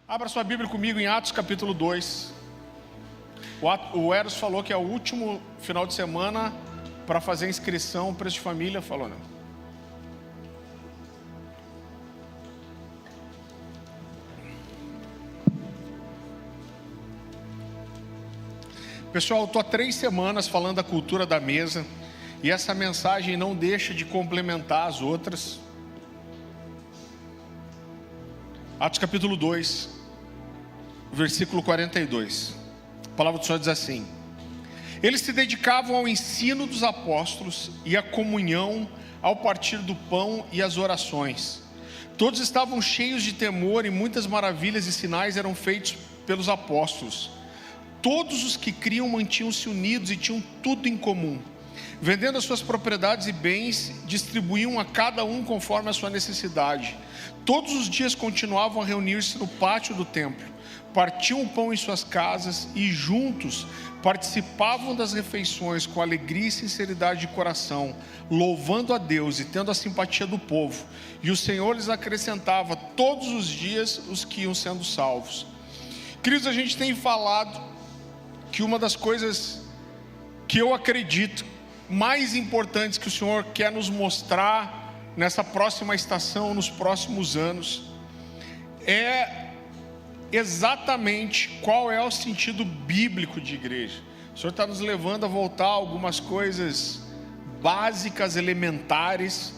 Abra sua Bíblia comigo em Atos capítulo 2. O Eros falou que é o último final de semana para fazer inscrição, preço de família, falou não. Pessoal, eu estou há 3 semanas falando da cultura da mesa, e essa mensagem não deixa de complementar as outras. Atos capítulo 2, versículo 42. A palavra do Senhor diz assim: eles se dedicavam ao ensino dos apóstolos e à comunhão, ao partir do pão e às orações. Todos estavam cheios de temor e muitas maravilhas e sinais eram feitos pelos apóstolos. Todos os que criam mantinham-se unidos e tinham tudo em comum. Vendendo as suas propriedades e bens, distribuíam a cada um conforme a sua necessidade. Todos os dias continuavam a reunir-se no pátio do templo, partiam o pão em suas casas e juntos participavam das refeições com alegria e sinceridade de coração, louvando a Deus e tendo a simpatia do povo. E o Senhor lhes acrescentava todos os dias os que iam sendo salvos. Queridos, a gente tem falado que uma das coisas que eu acredito mais importantes que o Senhor quer nos mostrar nessa próxima estação, nos próximos anos, é exatamente qual é o sentido bíblico de igreja. O Senhor está nos levando a voltar a algumas coisas básicas, elementares,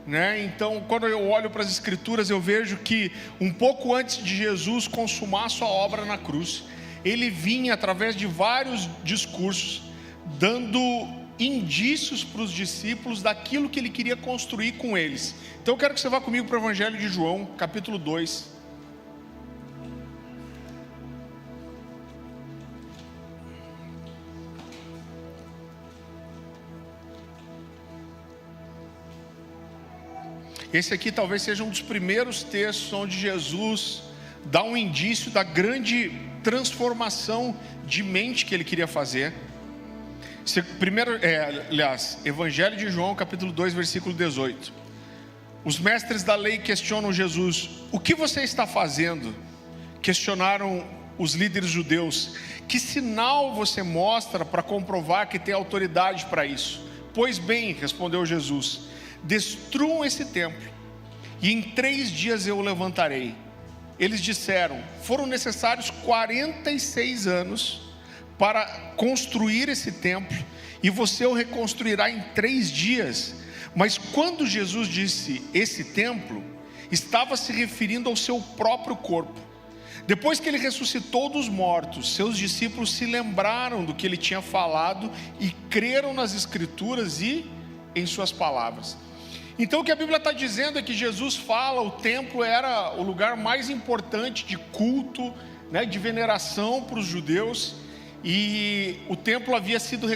né? Então, quando eu olho para as Escrituras, eu vejo que um pouco antes de Jesus consumar a sua obra na cruz, ele vinha através de vários discursos, dando indícios para os discípulos daquilo que ele queria construir com eles. Então eu quero que você vá comigo para o Evangelho de João, capítulo 2. Esse aqui talvez seja um dos primeiros textos onde Jesus dá um indício da grande transformação de mente que ele queria fazer. Evangelho de João, capítulo 2, versículo 18. Os mestres da lei questionam Jesus: o que você está fazendo? Questionaram os líderes judeus: que sinal você mostra para comprovar que tem autoridade para isso? Pois bem, respondeu Jesus, destruam esse templo e em 3 dias eu o levantarei. Eles disseram: foram necessários 46 anos para construir esse templo, e você o reconstruirá em 3 dias. Mas quando Jesus disse esse templo, estava se referindo ao seu próprio corpo. Depois que ele ressuscitou dos mortos, seus discípulos se lembraram do que ele tinha falado e creram nas Escrituras e em suas palavras. Então o que a Bíblia está dizendo é que Jesus fala, o templo era o lugar mais importante de culto, né, de veneração para os judeus, e o templo havia sido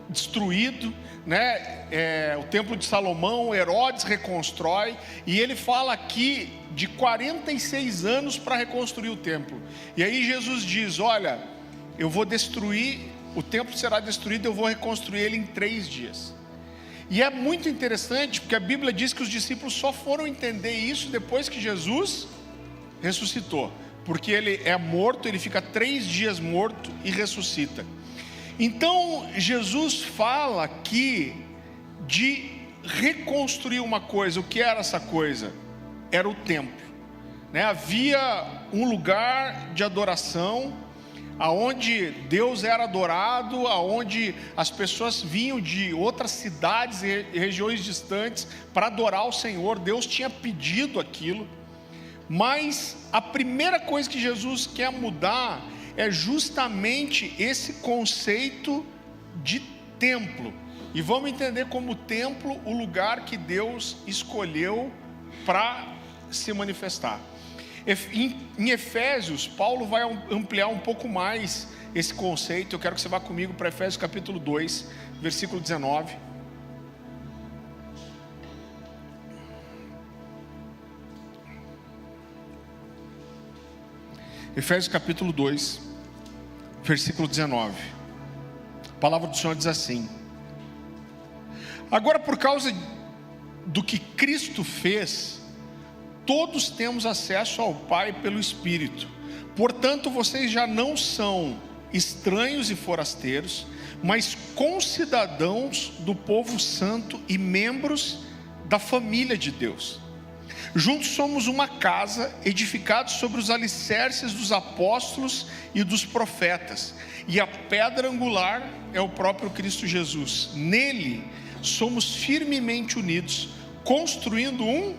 destruído, né? O templo de Salomão, Herodes reconstrói, e ele fala aqui de 46 anos para reconstruir o templo. E aí Jesus diz: olha, eu vou destruir, o templo será destruído, eu vou reconstruir ele em 3 dias. E é muito interessante, porque a Bíblia diz que os discípulos só foram entender isso depois que Jesus ressuscitou, porque ele é morto, ele fica 3 dias morto e ressuscita. Então Jesus fala aqui de reconstruir uma coisa. O que era essa coisa? Era o templo, né? Havia um lugar de adoração, aonde Deus era adorado, aonde as pessoas vinham de outras cidades e regiões distantes para adorar o Senhor. Deus tinha pedido aquilo. Mas a primeira coisa que Jesus quer mudar é justamente esse conceito de templo. E vamos entender como templo o lugar que Deus escolheu para se manifestar. Em Efésios, Paulo vai ampliar um pouco mais esse conceito. Eu quero que você vá comigo para Efésios capítulo 2, versículo 19. Efésios capítulo 2, versículo 19. A palavra do Senhor diz assim: agora, por causa do que Cristo fez, todos temos acesso ao Pai pelo Espírito. Portanto, vocês já não são estranhos e forasteiros, mas concidadãos do povo santo e membros da família de Deus. Juntos somos uma casa, edificados sobre os alicerces dos apóstolos e dos profetas, e a pedra angular é o próprio Cristo Jesus. Nele somos firmemente unidos, construindo um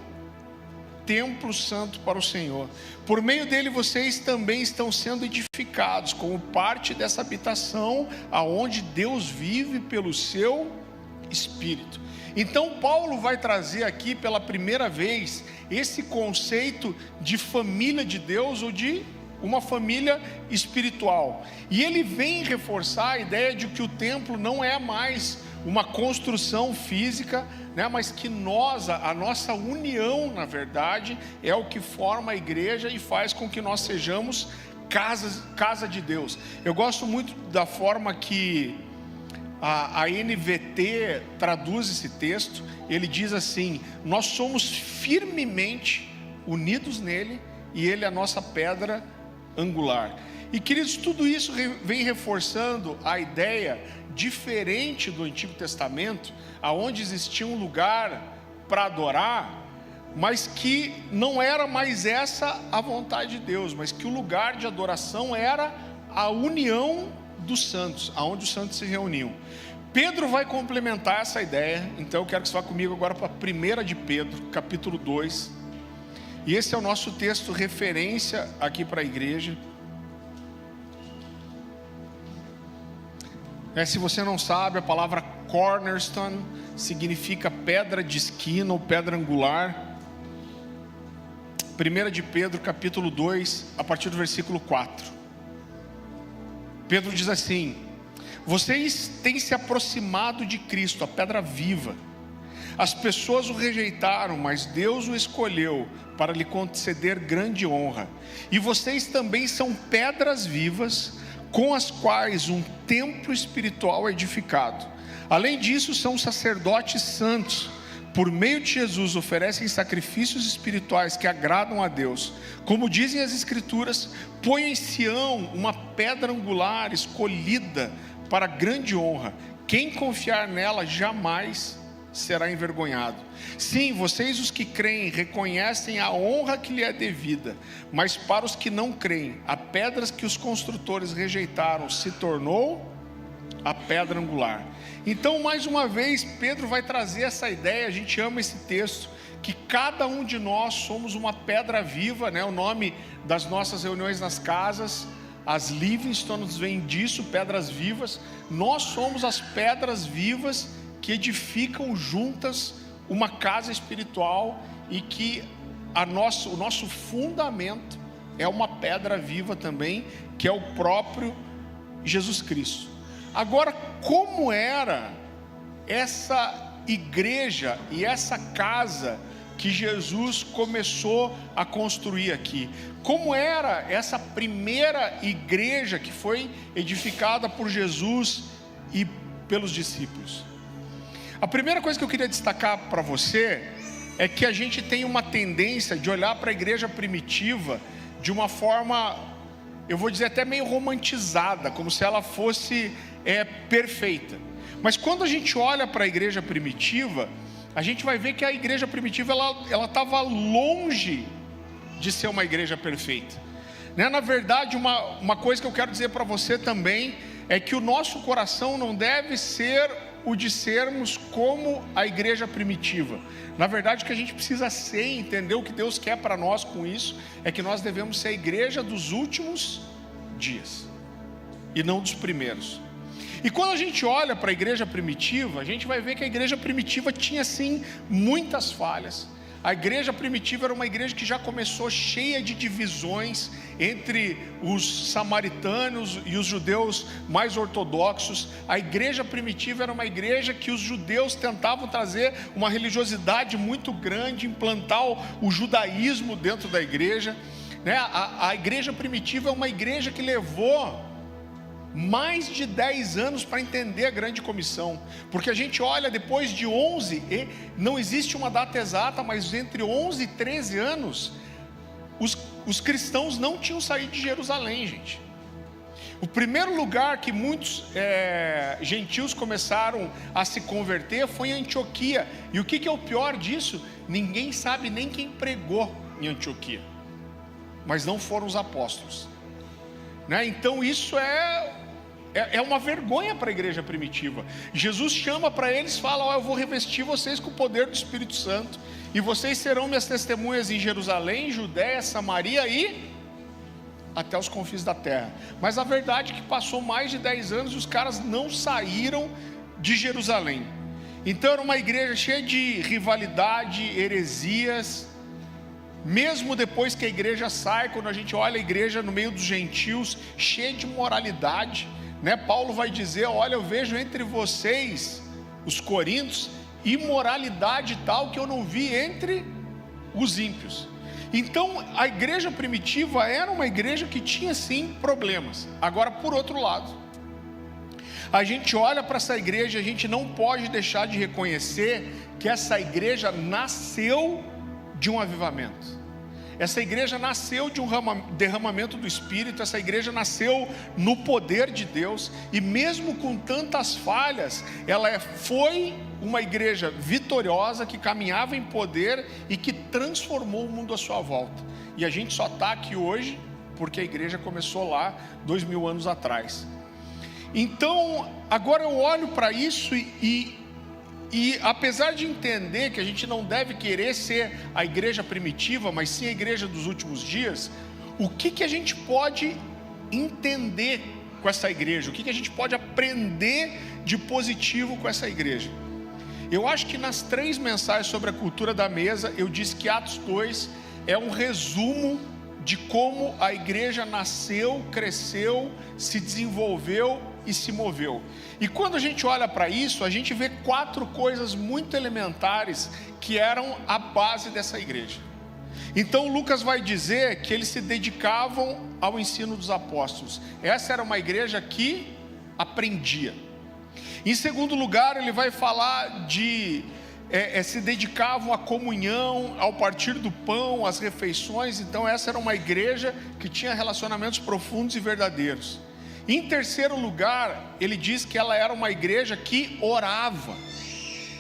templo santo para o Senhor. Por meio dele vocês também estão sendo edificados como parte dessa habitação aonde Deus vive pelo seu Espírito. Então Paulo vai trazer aqui pela primeira vez esse conceito de família de Deus, ou de uma família espiritual. E ele vem reforçar a ideia de que o templo não é mais uma construção física, né, mas que a nossa união, na verdade, é o que forma a igreja e faz com que nós sejamos casa de Deus. Eu gosto muito da forma que a NVT traduz esse texto. Ele diz assim: nós somos firmemente unidos nele, e ele é a nossa pedra angular. E queridos, tudo isso vem reforçando a ideia diferente do Antigo Testamento, aonde existia um lugar para adorar, mas que não era mais essa a vontade de Deus, mas que o lugar de adoração era a união dos santos, aonde os santos se reuniam. Pedro vai complementar essa ideia. Então eu quero que você vá comigo agora para 1 de Pedro, capítulo 2, e esse é o nosso texto referência aqui para a igreja. Se você não sabe, a palavra cornerstone significa pedra de esquina ou pedra angular. 1 de Pedro, capítulo 2, a partir do versículo 4. Pedro diz assim: vocês têm se aproximado de Cristo, a pedra viva. As pessoas o rejeitaram, mas Deus o escolheu para lhe conceder grande honra. E vocês também são pedras vivas, com as quais um templo espiritual é edificado. Além disso, são sacerdotes santos. Por meio de Jesus oferecem sacrifícios espirituais que agradam a Deus. Como dizem as Escrituras: põe em Sião uma pedra angular escolhida para grande honra. Quem confiar nela jamais será envergonhado. Sim, vocês, os que creem, reconhecem a honra que lhe é devida. Mas para os que não creem, a pedra que os construtores rejeitaram se tornou a pedra angular. Então, mais uma vez, Pedro vai trazer essa ideia. A gente ama esse texto, que cada um de nós somos uma pedra viva, né? O nome das nossas reuniões nas casas, as Livingstones, vem disso, pedras vivas. Nós somos as pedras vivas que edificam juntas uma casa espiritual, e que o nosso fundamento é uma pedra viva também, que é o próprio Jesus Cristo. Agora, como era essa igreja e essa casa que Jesus começou a construir aqui? Como era essa primeira igreja que foi edificada por Jesus e pelos discípulos? A primeira coisa que eu queria destacar para você é que a gente tem uma tendência de olhar para a igreja primitiva de uma forma, eu vou dizer até meio romantizada, como se ela fosse perfeita. Mas quando a gente olha para a igreja primitiva, a gente vai ver que a igreja primitiva ela estava longe de ser uma igreja perfeita, né? Na verdade, uma coisa que eu quero dizer para você também é que o nosso coração não deve ser o de sermos como a igreja primitiva. Na verdade, o que a gente precisa ser, entender o que Deus quer para nós com isso, é que nós devemos ser a igreja dos últimos dias e não dos primeiros. E quando a gente olha para a igreja primitiva, a gente vai ver que a igreja primitiva tinha sim muitas falhas. A igreja primitiva era uma igreja que já começou cheia de divisões entre os samaritanos e os judeus mais ortodoxos. A igreja primitiva era uma igreja que os judeus tentavam trazer uma religiosidade muito grande, implantar o judaísmo dentro da igreja, né? A igreja primitiva é uma igreja que levou mais de 10 anos para entender a grande comissão, porque a gente olha depois de 11, e não existe uma data exata, mas entre 11 e 13 anos, os cristãos não tinham saído de Jerusalém, gente. O primeiro lugar que muitos gentios começaram a se converter foi em Antioquia. E o que é o pior disso? Ninguém sabe nem quem pregou em Antioquia, mas não foram os apóstolos, né? Então isso é uma vergonha para a igreja primitiva. Jesus chama para eles, fala: eu vou revestir vocês com o poder do Espírito Santo, e vocês serão minhas testemunhas em Jerusalém, Judéia, Samaria e até os confins da terra. Mas a verdade é que passou mais de 10 anos e os caras não saíram de Jerusalém. Então era uma igreja cheia de rivalidade, heresias. Mesmo depois que a igreja sai, quando a gente olha a igreja no meio dos gentios, cheia de moralidade, né? Paulo vai dizer: olha, eu vejo entre vocês, os coríntios, imoralidade tal que eu não vi entre os ímpios. Então a igreja primitiva era uma igreja que tinha sim problemas. Agora, por outro lado, a gente olha para essa igreja, a gente não pode deixar de reconhecer que essa igreja nasceu de um avivamento. Essa igreja nasceu de um derramamento do Espírito. Essa igreja nasceu no poder de Deus. E mesmo com tantas falhas, ela foi uma igreja vitoriosa, que caminhava em poder e que transformou o mundo à sua volta. E a gente só está aqui hoje porque a igreja começou lá 2000 anos atrás. Então agora eu olho para isso e apesar de entender que a gente não deve querer ser a igreja primitiva, mas sim a igreja dos últimos dias, o que a gente pode entender com essa igreja? O que a gente pode aprender de positivo com essa igreja? Eu acho que nas 3 mensagens sobre a cultura da mesa, eu disse que Atos 2 é um resumo de como a igreja nasceu, cresceu, se desenvolveu e se moveu. E quando a gente olha para isso, a gente vê 4 coisas muito elementares que eram a base dessa igreja. Então Lucas vai dizer que eles se dedicavam ao ensino dos apóstolos. Essa era uma igreja que aprendia. Em segundo lugar, ele vai falar de se dedicavam à comunhão, ao partir do pão, às refeições. Então essa era uma igreja que tinha relacionamentos profundos e verdadeiros. Em terceiro lugar, ele diz que ela era uma igreja que orava.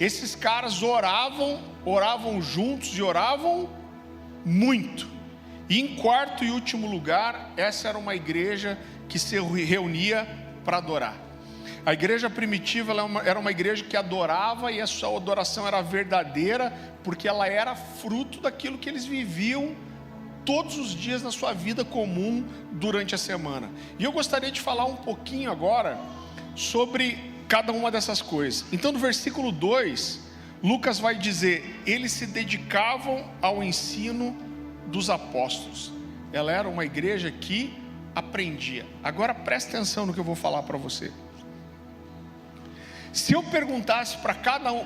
Esses caras oravam juntos e oravam muito. E em quarto e último lugar, essa era uma igreja que se reunia para adorar. A igreja primitiva era uma igreja que adorava, e a sua adoração era verdadeira, porque ela era fruto daquilo que eles viviam todos os dias na sua vida comum durante a semana. E eu gostaria de falar um pouquinho agora sobre cada uma dessas coisas. Então no versículo 2, Lucas vai dizer: eles se dedicavam ao ensino dos apóstolos. Ela era uma igreja que aprendia. Agora presta atenção no que eu vou falar para você. Se eu perguntasse para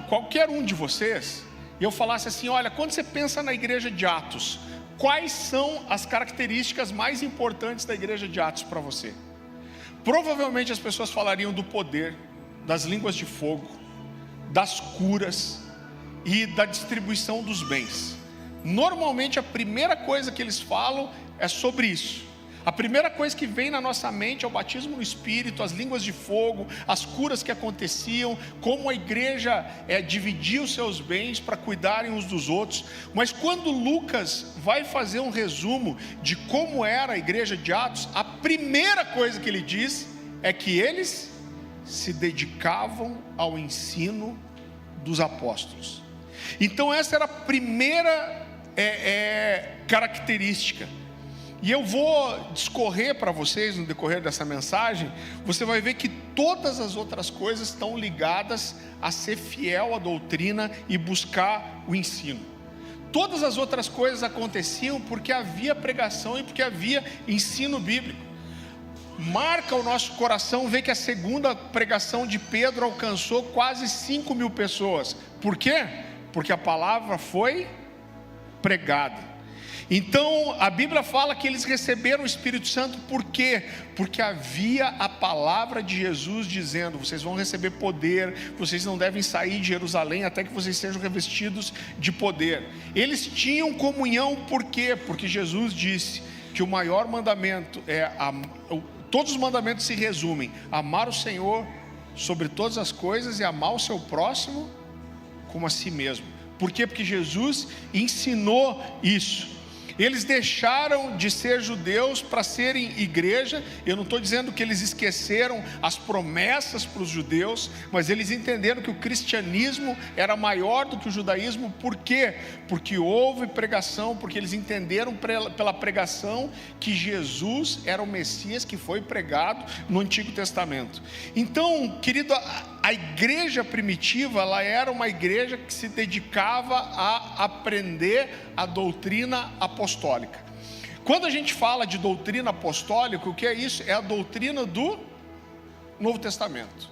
qualquer um de vocês, e eu falasse assim: olha, quando você pensa na igreja de Atos, quais são as características mais importantes da igreja de Atos para você? Provavelmente as pessoas falariam do poder, das línguas de fogo, das curas e da distribuição dos bens. Normalmente a primeira coisa que eles falam é sobre isso. A primeira coisa que vem na nossa mente é o batismo no Espírito, as línguas de fogo, as curas que aconteciam, como a igreja dividia os seus bens para cuidarem uns dos outros. Mas quando Lucas vai fazer um resumo de como era a igreja de Atos, a primeira coisa que ele diz é que eles se dedicavam ao ensino dos apóstolos. Então essa era a primeira característica. E eu vou discorrer para vocês no decorrer dessa mensagem. Você vai ver que todas as outras coisas estão ligadas a ser fiel à doutrina e buscar o ensino. Todas as outras coisas aconteciam porque havia pregação e porque havia ensino bíblico. Marca o nosso coração ver que a segunda pregação de Pedro alcançou quase 5.000 pessoas. Por quê? Porque a palavra foi pregada. Então a Bíblia fala que eles receberam o Espírito Santo, por quê? Porque havia a palavra de Jesus dizendo: vocês vão receber poder, vocês não devem sair de Jerusalém até que vocês sejam revestidos de poder. Eles tinham comunhão, por quê? Porque Jesus disse que o maior mandamento todos os mandamentos se resumem: amar o Senhor sobre todas as coisas e amar o seu próximo como a si mesmo. Por quê? Porque Jesus ensinou isso. Eles deixaram de ser judeus para serem igreja. Eu não estou dizendo que eles esqueceram as promessas para os judeus, mas eles entenderam que o cristianismo era maior do que o judaísmo. Por quê? Porque houve pregação, porque eles entenderam pela pregação que Jesus era o Messias que foi pregado no Antigo Testamento. Então, querido, a igreja primitiva, ela era uma igreja que se dedicava a aprender a doutrina apostólica. Quando a gente fala de doutrina apostólica, o que é isso? É a doutrina do Novo Testamento.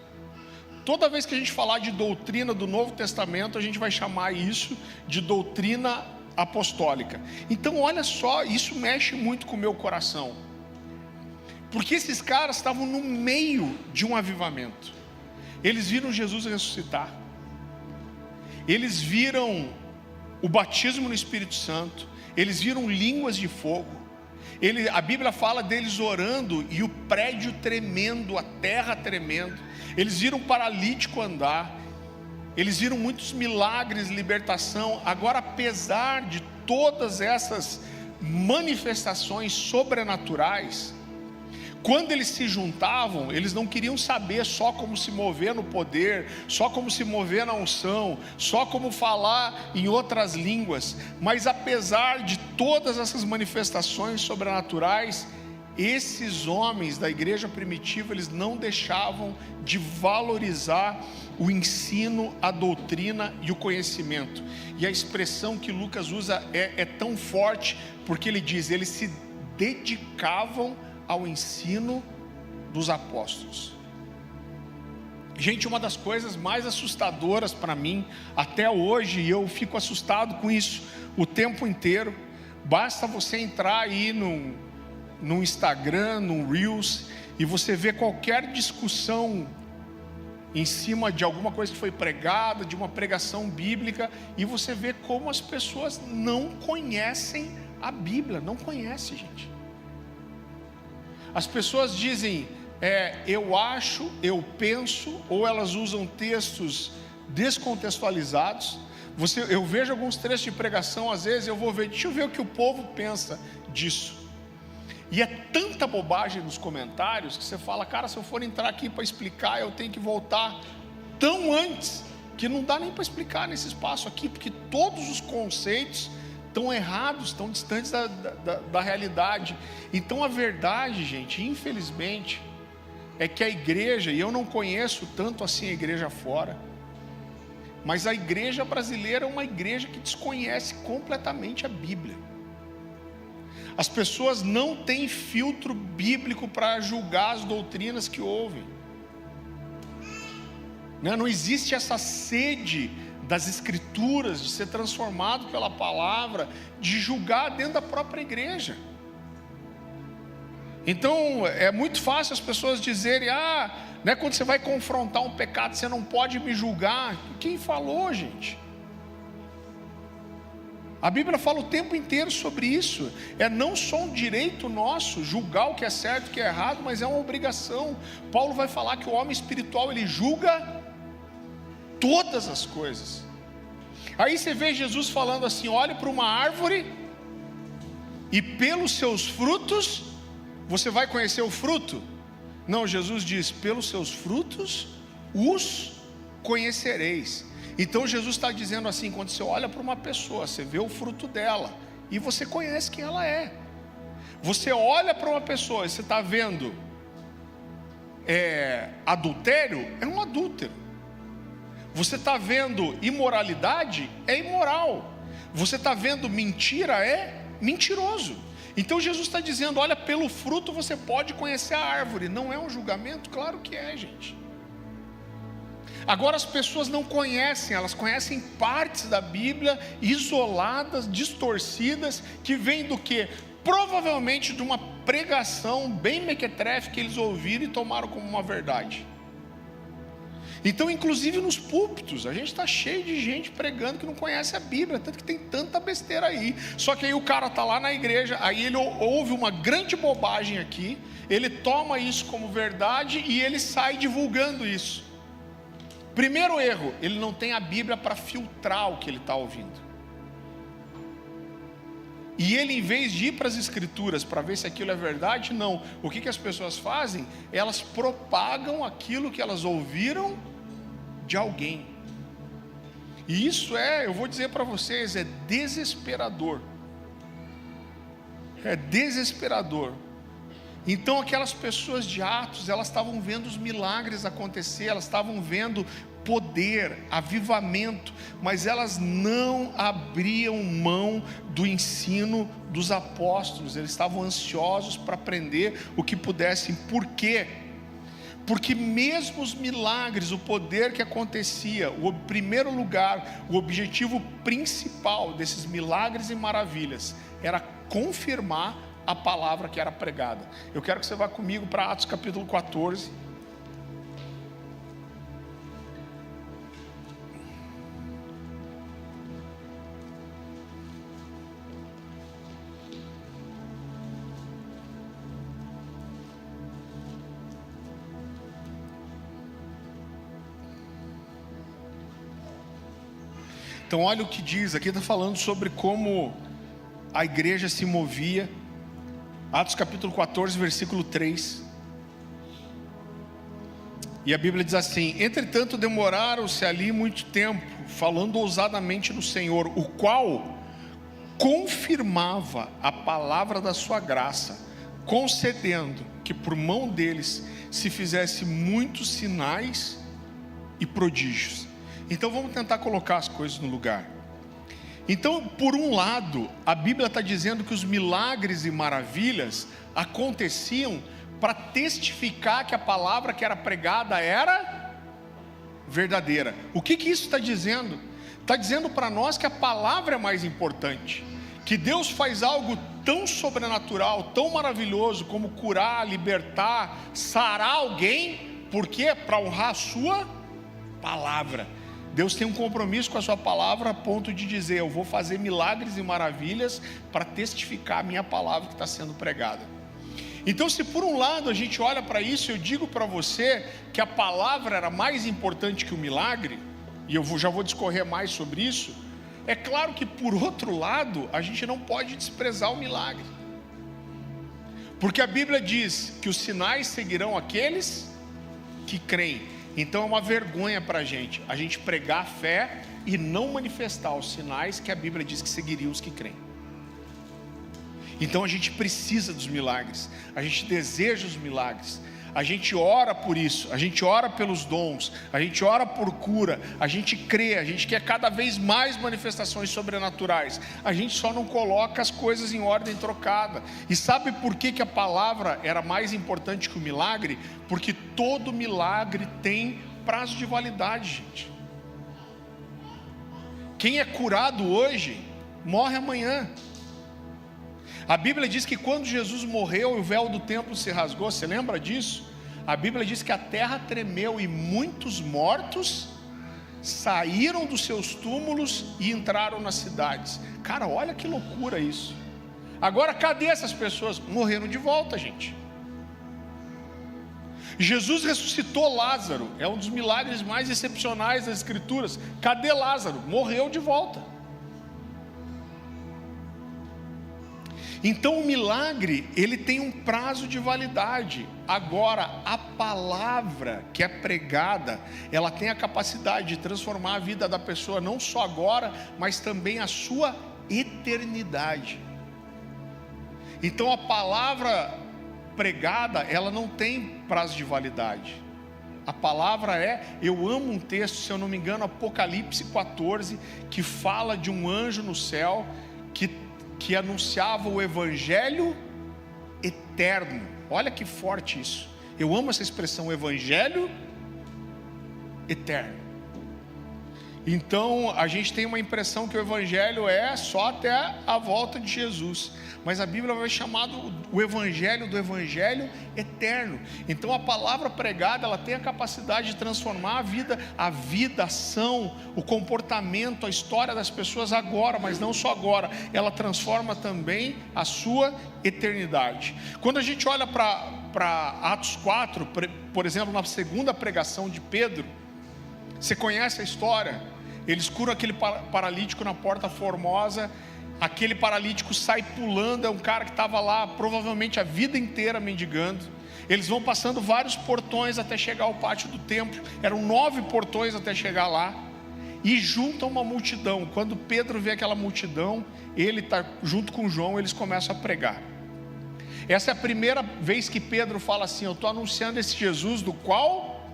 Toda vez que a gente falar de doutrina do Novo Testamento, a gente vai chamar isso de doutrina apostólica. Então olha só, isso mexe muito com o meu coração, porque esses caras estavam no meio de um avivamento. Eles viram Jesus ressuscitar, eles viram o batismo no Espírito Santo, eles viram línguas de fogo. A Bíblia fala deles orando e o prédio tremendo, a terra tremendo. Eles viram paralítico andar, eles viram muitos milagres, libertação. Agora, apesar de todas essas manifestações sobrenaturais, quando eles se juntavam, eles não queriam saber só como se mover no poder, só como se mover na unção, só como falar em outras línguas. Mas apesar de todas essas manifestações sobrenaturais, esses homens da igreja primitiva, eles não deixavam de valorizar o ensino, a doutrina e o conhecimento. E a expressão que Lucas usa é tão forte, porque ele diz: eles se dedicavam ao ensino dos apóstolos. Gente, uma das coisas mais assustadoras para mim até hoje, e eu fico assustado com isso o tempo inteiro, basta você entrar aí no Instagram, no Reels, e você vê qualquer discussão em cima de alguma coisa que foi pregada, de uma pregação bíblica, e você vê como as pessoas não conhecem a Bíblia. Não conhecem, gente. As pessoas dizem, eu acho, eu penso, ou elas usam textos descontextualizados. Eu vejo alguns trechos de pregação, às vezes eu vou ver, deixa eu ver o que o povo pensa disso. E é tanta bobagem nos comentários que você fala: cara, se eu for entrar aqui para explicar, eu tenho que voltar tão antes, que não dá nem para explicar nesse espaço aqui, porque todos os conceitos estão errados, estão distantes da realidade. Então a verdade, gente, infelizmente, é que a igreja, e eu não conheço tanto assim a igreja fora, mas a igreja brasileira é uma igreja que desconhece completamente a Bíblia. As pessoas não têm filtro bíblico para julgar as doutrinas que ouvem. Não existe essa sede das Escrituras, de ser transformado pela palavra, de julgar dentro da própria igreja. Então é muito fácil as pessoas dizerem: quando você vai confrontar um pecado, você não pode me julgar. Quem falou, gente? A Bíblia fala o tempo inteiro sobre isso. É não só um direito nosso julgar o que é certo e o que é errado, mas é uma obrigação. Paulo vai falar que o homem espiritual, ele julga todas as coisas. Aí você vê Jesus falando assim: olhe para uma árvore e pelos seus frutos você vai conhecer o fruto. Não, Jesus diz: pelos seus frutos os conhecereis. Então Jesus está dizendo assim: quando você olha para uma pessoa, você vê o fruto dela e você conhece quem ela é. Você olha para uma pessoa e você está vendo adultério, é um adúltero. Você está vendo imoralidade, é imoral. Você está vendo mentira, é mentiroso. Então Jesus está dizendo: olha, pelo fruto você pode conhecer a árvore. Não é um julgamento? Claro que é, gente. Agora as pessoas não conhecem, elas conhecem partes da Bíblia isoladas, distorcidas, que vêm do quê? Provavelmente de uma pregação bem mequetrefe que eles ouviram e tomaram como uma verdade. Então, inclusive nos púlpitos, a gente está cheio de gente pregando que não conhece a Bíblia, tanto que tem tanta besteira aí. Só que aí o cara está lá na igreja, aí ele ouve uma grande bobagem aqui, ele toma isso como verdade e ele sai divulgando isso. Primeiro erro, ele não tem a Bíblia para filtrar o que ele está ouvindo. E ele, em vez de ir para as escrituras para ver se aquilo é verdade, não. O que as pessoas fazem? Elas propagam aquilo que elas ouviram de alguém. E isso eu vou dizer para vocês, é desesperador. É desesperador. Então aquelas pessoas de Atos, elas estavam vendo os milagres acontecer, elas estavam vendo poder, avivamento, mas elas não abriam mão do ensino dos apóstolos. Eles estavam ansiosos para aprender o que pudessem. Por quê? Porque mesmo os milagres, o poder que acontecia, o primeiro lugar, o objetivo principal desses milagres e maravilhas era confirmar a palavra que era pregada. Eu quero que você vá comigo para Atos capítulo 14. Então olha o que diz, aqui está falando sobre como a igreja se movia. Atos capítulo 14, versículo 3. E a Bíblia diz assim: entretanto demoraram-se ali muito tempo, falando ousadamente no Senhor, o qual confirmava a palavra da sua graça, concedendo que por mão deles se fizesse muitos sinais e prodígios. Então vamos tentar colocar as coisas no lugar. Então, por um lado, a Bíblia está dizendo que os milagres e maravilhas aconteciam para testificar que a palavra que era pregada era verdadeira. O que isso está dizendo? Está dizendo para nós que a palavra é mais importante, que Deus faz algo tão sobrenatural, tão maravilhoso como curar, libertar, sarar alguém, porque para honrar a sua palavra. Deus tem um compromisso com a sua palavra a ponto de dizer: eu vou fazer milagres e maravilhas para testificar a minha palavra que está sendo pregada. Então, se por um lado a gente olha para isso, eu digo para você que a palavra era mais importante que o milagre, e eu já vou discorrer mais sobre isso. É claro que por outro lado, a gente não pode desprezar o milagre, porque a Bíblia diz que os sinais seguirão aqueles que creem. Então é uma vergonha para a gente pregar a fé e não manifestar os sinais que a Bíblia diz que seguiriam os que creem. Então a gente precisa dos milagres, a gente deseja os milagres, a gente ora por isso, a gente ora pelos dons, a gente ora por cura, a gente crê, a gente quer cada vez mais manifestações sobrenaturais. A gente só não coloca as coisas em ordem trocada. E sabe por que a palavra era mais importante que o milagre? Porque todo milagre tem prazo de validade, gente. Quem é curado hoje, morre amanhã. A Bíblia diz que quando Jesus morreu, o véu do templo se rasgou. Você lembra disso? A Bíblia diz que a terra tremeu e muitos mortos saíram dos seus túmulos e entraram nas cidades. Cara, olha que loucura isso. Agora, cadê essas pessoas? Morreram de volta, gente. Jesus ressuscitou Lázaro, é um dos milagres mais excepcionais das Escrituras. Cadê Lázaro? Morreu de volta. Então o milagre, ele tem um prazo de validade. Agora, a palavra que é pregada, ela tem a capacidade de transformar a vida da pessoa, não só agora, mas também a sua eternidade. Então a palavra pregada, ela não tem prazo de validade. A palavra eu amo um texto, se eu não me engano, Apocalipse 14, que fala de um anjo no céu, que anunciava o evangelho eterno. Olha que forte isso. Eu amo essa expressão, evangelho eterno. Então a gente tem uma impressão que o evangelho é só até a volta de Jesus, mas a Bíblia vai chamar o evangelho do evangelho eterno. Então a palavra pregada, ela tem a capacidade de transformar a vida, a ação, o comportamento, a história das pessoas agora, mas não só agora, ela transforma também a sua eternidade. Quando a gente olha para Atos 4, por exemplo, na segunda pregação de Pedro, você conhece a história? Eles curam aquele paralítico na Porta Formosa. Aquele paralítico sai pulando. É um cara que estava lá provavelmente a vida inteira mendigando. Eles vão passando vários portões até chegar ao pátio do templo. Eram 9 portões até chegar lá. E juntam uma multidão. Quando Pedro vê aquela multidão, ele está junto com João, eles começam a pregar. Essa é a primeira vez que Pedro fala assim: eu estou anunciando esse Jesus do qual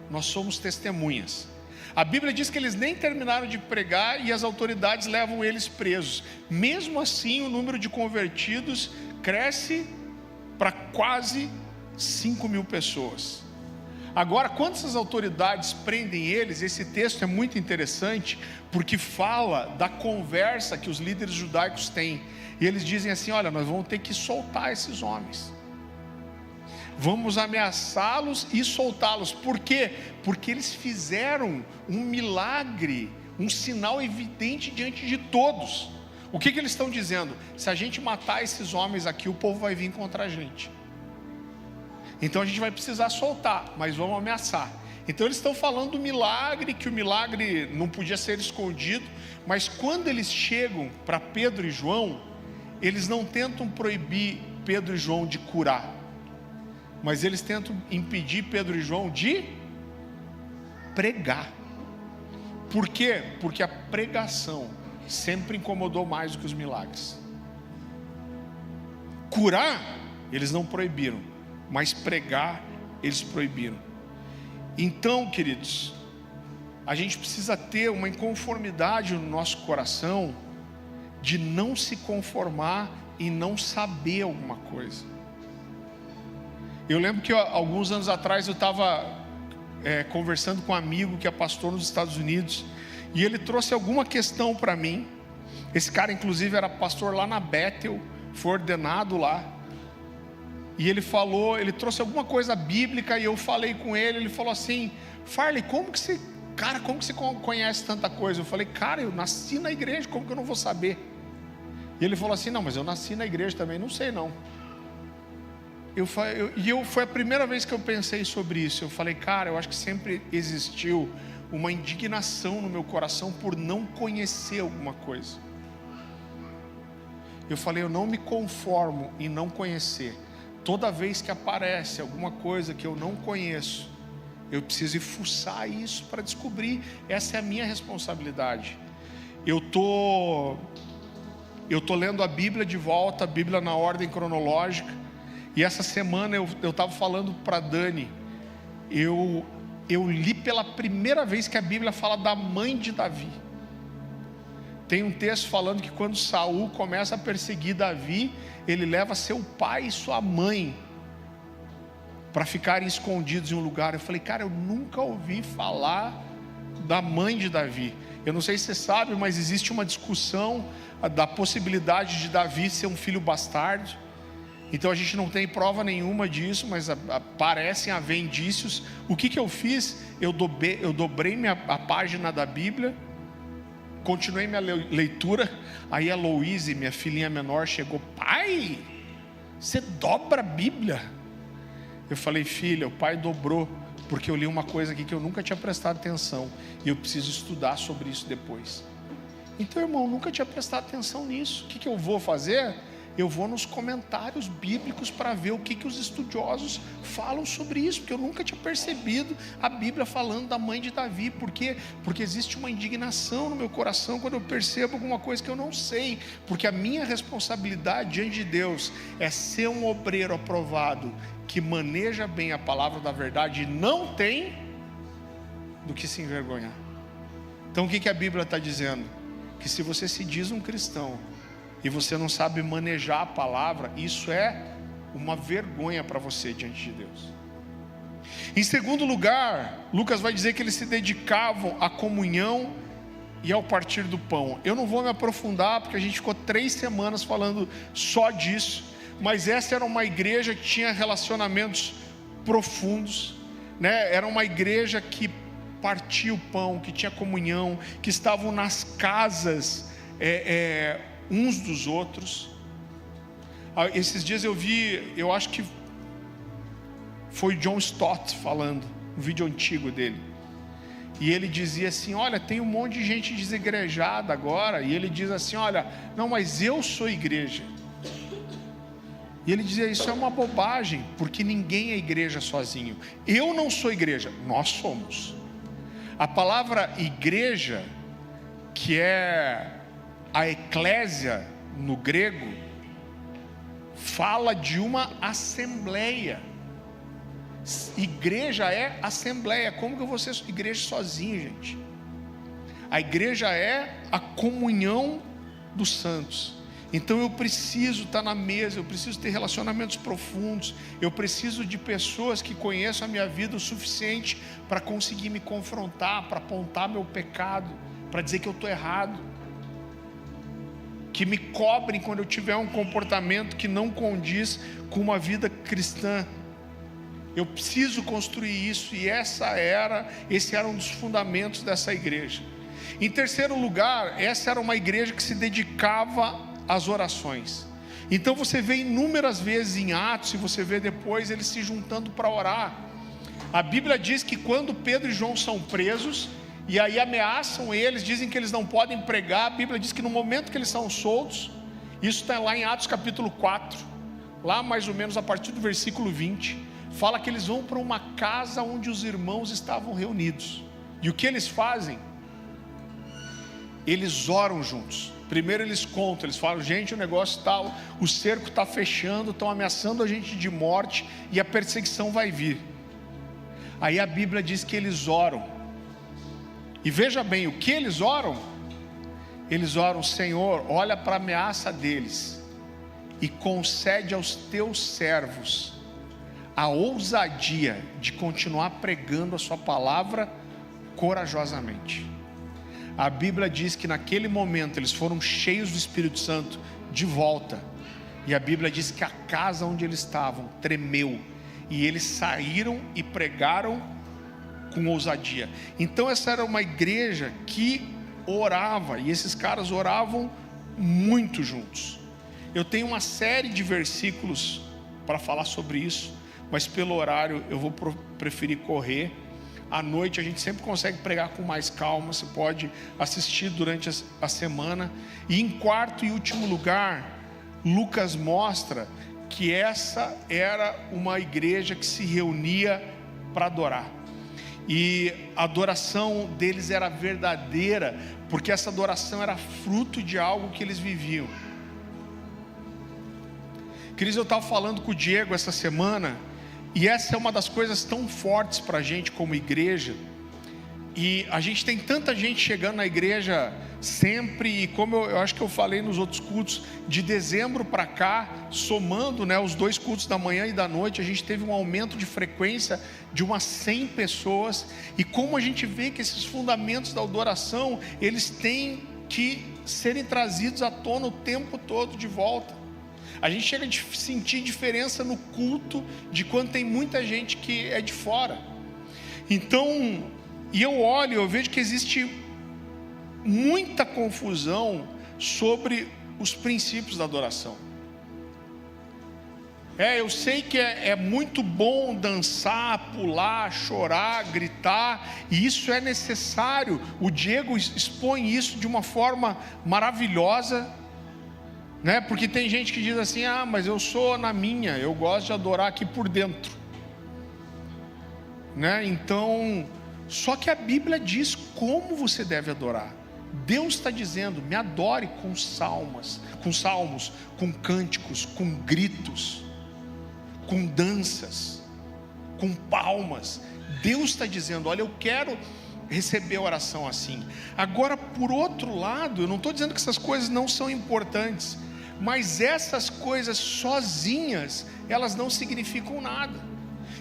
nós somos testemunhas. A Bíblia diz que eles nem terminaram de pregar e as autoridades levam eles presos. Mesmo assim, o número de convertidos cresce para quase 5.000 pessoas. Agora, quando essas autoridades prendem eles, esse texto é muito interessante, porque fala da conversa que os líderes judaicos têm. E eles dizem assim: olha, nós vamos ter que soltar esses homens. Vamos ameaçá-los e soltá-los. Por quê? Porque eles fizeram um milagre, um sinal evidente diante de todos. O que eles estão dizendo? Se a gente matar esses homens aqui, o povo vai vir contra a gente. Então a gente vai precisar soltar, mas vamos ameaçar. Então eles estão falando do milagre, que o milagre não podia ser escondido. Mas quando eles chegam para Pedro e João, eles não tentam proibir Pedro e João de curar, mas eles tentam impedir Pedro e João de pregar. Por quê? Porque a pregação sempre incomodou mais do que os milagres. Curar, eles não proibiram, mas pregar, eles proibiram. Então, queridos, a gente precisa ter uma inconformidade no nosso coração, de não se conformar e não saber alguma coisa. Eu lembro que alguns anos atrás eu estava conversando com um amigo que é pastor nos Estados Unidos, e ele trouxe alguma questão para mim. Esse cara inclusive era pastor lá na Bethel, foi ordenado lá, e ele trouxe alguma coisa bíblica, e eu falei com ele. Ele falou assim: Farley, como que você conhece tanta coisa? Eu falei: cara, eu nasci na igreja, como que eu não vou saber? E ele falou assim: não, mas eu nasci na igreja também, não sei não. Foi a primeira vez que eu pensei sobre isso. Eu falei: cara, eu acho que sempre existiu uma indignação no meu coração por não conhecer alguma coisa. Eu falei: eu não me conformo em não conhecer. Toda vez que aparece alguma coisa que eu não conheço, eu preciso ir fuçar isso para descobrir. Essa é a minha responsabilidade. Eu tô lendo a Bíblia de volta, a Bíblia na ordem cronológica. E essa semana eu estava falando para Dani, eu li pela primeira vez que a Bíblia fala da mãe de Davi. Tem um texto falando que quando Saul começa a perseguir Davi, ele leva seu pai e sua mãe para ficarem escondidos em um lugar. Eu falei: cara, eu nunca ouvi falar da mãe de Davi. Eu não sei se você sabe, mas existe uma discussão da possibilidade de Davi ser um filho bastardo. Então a gente não tem prova nenhuma disso, mas parecem haver indícios. O que eu fiz? Eu dobrei a página da Bíblia, continuei minha leitura. Aí a Louise, minha filhinha menor, chegou: pai, você dobra a Bíblia? Eu falei: filha, o pai dobrou, porque eu li uma coisa aqui que eu nunca tinha prestado atenção, e eu preciso estudar sobre isso depois. Então, irmão, nunca tinha prestado atenção nisso. O que eu vou fazer? Eu vou nos comentários bíblicos para ver o que os estudiosos falam sobre isso, porque eu nunca tinha percebido a Bíblia falando da mãe de Davi. Por quê? Porque existe uma indignação no meu coração quando eu percebo alguma coisa que eu não sei, porque a minha responsabilidade diante de Deus é ser um obreiro aprovado, que maneja bem a palavra da verdade e não tem do que se envergonhar. Então o que a Bíblia está dizendo? Que se você se diz um cristão e você não sabe manejar a palavra, isso é uma vergonha para você diante de Deus. Em segundo lugar, Lucas vai dizer que eles se dedicavam à comunhão e ao partir do pão. Eu não vou me aprofundar, porque a gente ficou 3 semanas falando só disso, mas essa era uma igreja que tinha relacionamentos profundos, né? Era uma igreja que partia o pão, que tinha comunhão, que estavam nas casas uns dos outros. Esses dias eu vi, eu acho que foi John Stott falando, um vídeo antigo dele, e ele dizia assim: olha, tem um monte de gente desigrejada agora, e ele diz assim: olha, não, mas eu sou igreja. E ele dizia: isso é uma bobagem, porque ninguém é igreja sozinho. Eu não sou igreja, nós somos. A palavra igreja, que é a eclésia no grego, fala de uma assembleia. Igreja é assembleia. Como que eu vou ser igreja sozinho, gente? A igreja é a comunhão dos santos. Então eu preciso estar na mesa, eu preciso ter relacionamentos profundos, eu preciso de pessoas que conheçam a minha vida o suficiente para conseguir me confrontar, para apontar meu pecado, para dizer que eu estou errado, que me cobrem quando eu tiver um comportamento que não condiz com uma vida cristã. Eu preciso construir isso, e esse era um dos fundamentos dessa igreja. Em terceiro lugar, essa era uma igreja que se dedicava às orações. Então você vê inúmeras vezes em Atos, e você vê depois eles se juntando para orar. A Bíblia diz que quando Pedro e João são presos, e aí ameaçam eles, dizem que eles não podem pregar, a Bíblia diz que no momento que eles são soltos, isso está lá em Atos capítulo 4, lá mais ou menos a partir do versículo 20, fala que eles vão para uma casa onde os irmãos estavam reunidos. E o que eles fazem? Eles oram juntos. Primeiro eles contam, eles falam: gente, o negócio tal, o cerco está fechando, estão ameaçando a gente de morte, e a perseguição vai vir. Aí a Bíblia diz que eles oram. E veja bem, o que eles oram? Eles oram: Senhor, olha para a ameaça deles e concede aos teus servos a ousadia de continuar pregando a sua palavra corajosamente. A Bíblia diz que naquele momento eles foram cheios do Espírito Santo de volta, e a Bíblia diz que a casa onde eles estavam tremeu, e eles saíram e pregaram com ousadia. Então essa era uma igreja que orava, e esses caras oravam muito juntos. Eu tenho uma série de versículos para falar sobre isso, mas pelo horário eu vou preferir correr. À noite a gente sempre consegue pregar com mais calma, você pode assistir durante a semana. E em quarto e último lugar, Lucas mostra que essa era uma igreja que se reunia para adorar, e a adoração deles era verdadeira, porque essa adoração era fruto de algo que eles viviam. Queridos, eu estava falando com o Diego essa semana, e essa é uma das coisas tão fortes para a gente como igreja. E a gente tem tanta gente chegando na igreja sempre, e como eu acho que eu falei nos outros cultos, de dezembro para cá, somando, né, os 2 cultos da manhã e da noite, a gente teve um aumento de frequência de umas 100 pessoas. E como a gente vê que esses fundamentos da adoração, eles têm que serem trazidos à tona o tempo todo de volta. A gente chega a sentir diferença no culto de quando tem muita gente que é de fora. Então, e eu olho, eu vejo que existe muita confusão sobre os princípios da adoração. Eu sei que é muito bom dançar, pular, chorar, gritar, e isso é necessário. O Diego expõe isso de uma forma maravilhosa, né? Porque tem gente que diz assim: ah, mas eu sou na minha, eu gosto de adorar aqui por dentro, né? Então, só que a Bíblia diz como você deve adorar. Deus está dizendo: me adore com salmos, com cânticos, com gritos, com danças, com palmas. Deus está dizendo: olha, eu quero receber a oração assim. Agora, por outro lado, eu não estou dizendo que essas coisas não são importantes, mas essas coisas sozinhas, elas não significam nada.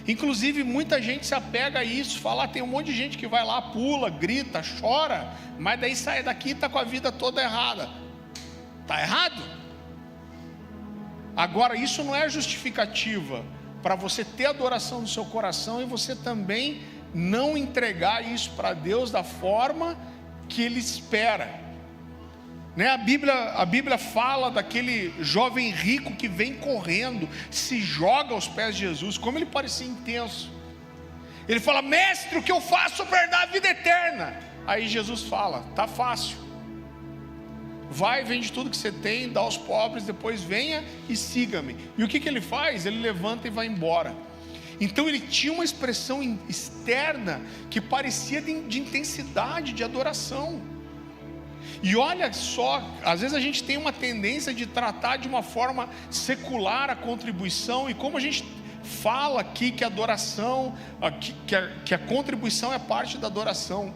Inclusive muita gente se apega a isso, fala, tem um monte de gente que vai lá, pula, grita, chora, mas daí sai daqui e está com a vida toda errada. Está errado. Agora, isso não é justificativa para você ter adoração no seu coração e você também não entregar isso para Deus da forma que Ele espera. Né? A Bíblia fala daquele jovem rico que vem correndo, se joga aos pés de Jesus, como ele parecia intenso. Ele fala, mestre, o que eu faço para herdar a vida eterna? Aí Jesus fala, tá fácil, vai, vende tudo que você tem, dá aos pobres, depois venha e siga-me. E o que ele faz? Ele levanta e vai embora. Então ele tinha uma expressão externa que parecia de intensidade, de adoração. E olha só, às vezes a gente tem uma tendência de tratar de uma forma secular a contribuição, e como a gente fala aqui que a adoração, que a contribuição é parte da adoração.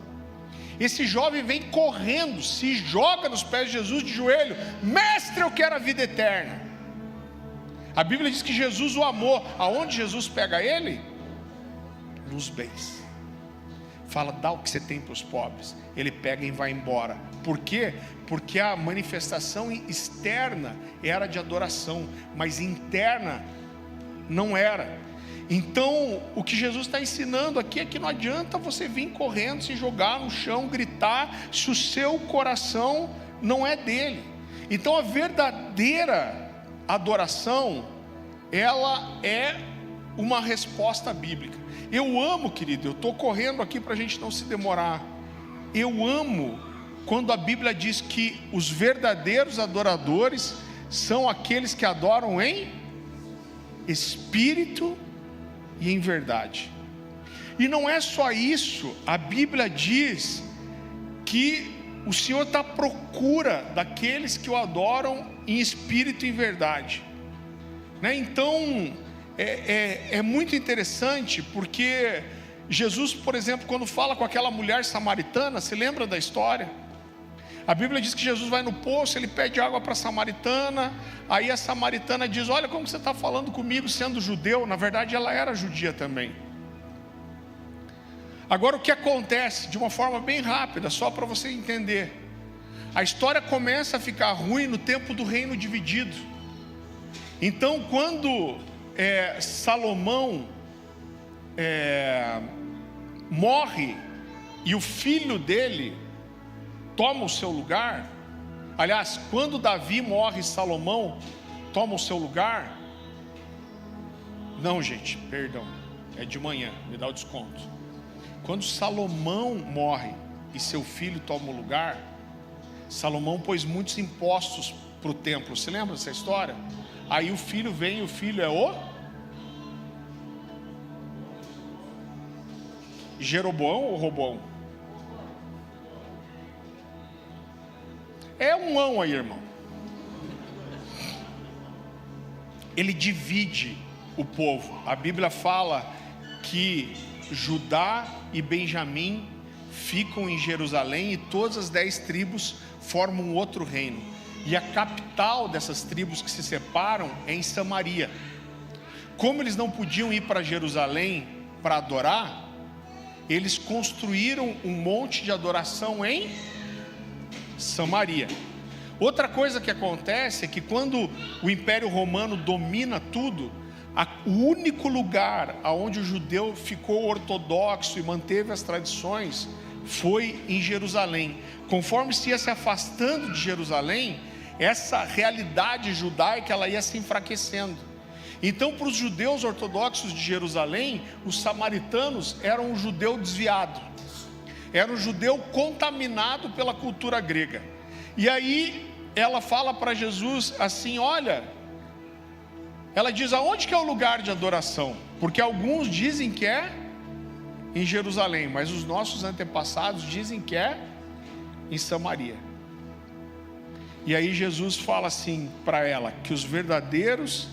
Esse jovem vem correndo, se joga nos pés de Jesus de joelho, mestre, eu quero a vida eterna. A Bíblia diz que Jesus o amou. Aonde Jesus pega ele? Nos bens. Fala, dá o que você tem para os pobres. Ele pega e vai embora. Por quê? Porque a manifestação externa era de adoração, mas interna não era. Então, o que Jesus está ensinando aqui é que não adianta você vir correndo, se jogar no chão, gritar, se o seu coração não é dele. Então, a verdadeira adoração, ela é uma resposta bíblica. Eu amo, querido, eu estou correndo aqui para a gente não se demorar. Eu amo quando a Bíblia diz que os verdadeiros adoradores são aqueles que adoram em espírito e em verdade. E não é só isso, a Bíblia diz que o Senhor está à procura daqueles que o adoram em espírito e em verdade, né? Então é muito interessante, porque Jesus, por exemplo, quando fala com aquela mulher samaritana, se lembra da história? A Bíblia diz que Jesus vai no poço, ele pede água para a samaritana, aí a samaritana diz, olha como você está falando comigo sendo judeu. Na verdade ela era judia também. Agora o que acontece, de uma forma bem rápida, só para você entender, a história começa a ficar ruim no tempo do reino dividido. Então quando Salomão morre e o filho dele toma o seu lugar, aliás, quando Davi morre, Salomão toma o seu lugar. Não, gente, perdão, é de manhã, me dá o desconto. Quando Salomão morre e seu filho toma o lugar, Salomão pôs muitos impostos para o templo. Você lembra dessa história? Aí o filho vem, o filho é o Jeroboão ou Roboão? É um ão aí, irmão. Ele divide o povo. A Bíblia fala que Judá e Benjamim ficam em Jerusalém e todas as 10 tribos formam outro reino. E a capital dessas tribos que se separam é em Samaria. Como eles não podiam ir para Jerusalém para adorar, eles construíram um monte de adoração em Samaria. Outra coisa que acontece é que quando o Império Romano domina tudo, o único lugar onde o judeu ficou ortodoxo e manteve as tradições foi em Jerusalém. Conforme se ia se afastando de Jerusalém, essa realidade judaica ela ia se enfraquecendo. Então, para os judeus ortodoxos de Jerusalém, os samaritanos eram um judeu desviado, era um judeu contaminado pela cultura grega. E aí ela fala para Jesus assim, olha, ela diz, aonde que é o lugar de adoração? Porque alguns dizem que é em Jerusalém, mas os nossos antepassados dizem que é em Samaria. E aí Jesus fala assim para ela, que os verdadeiros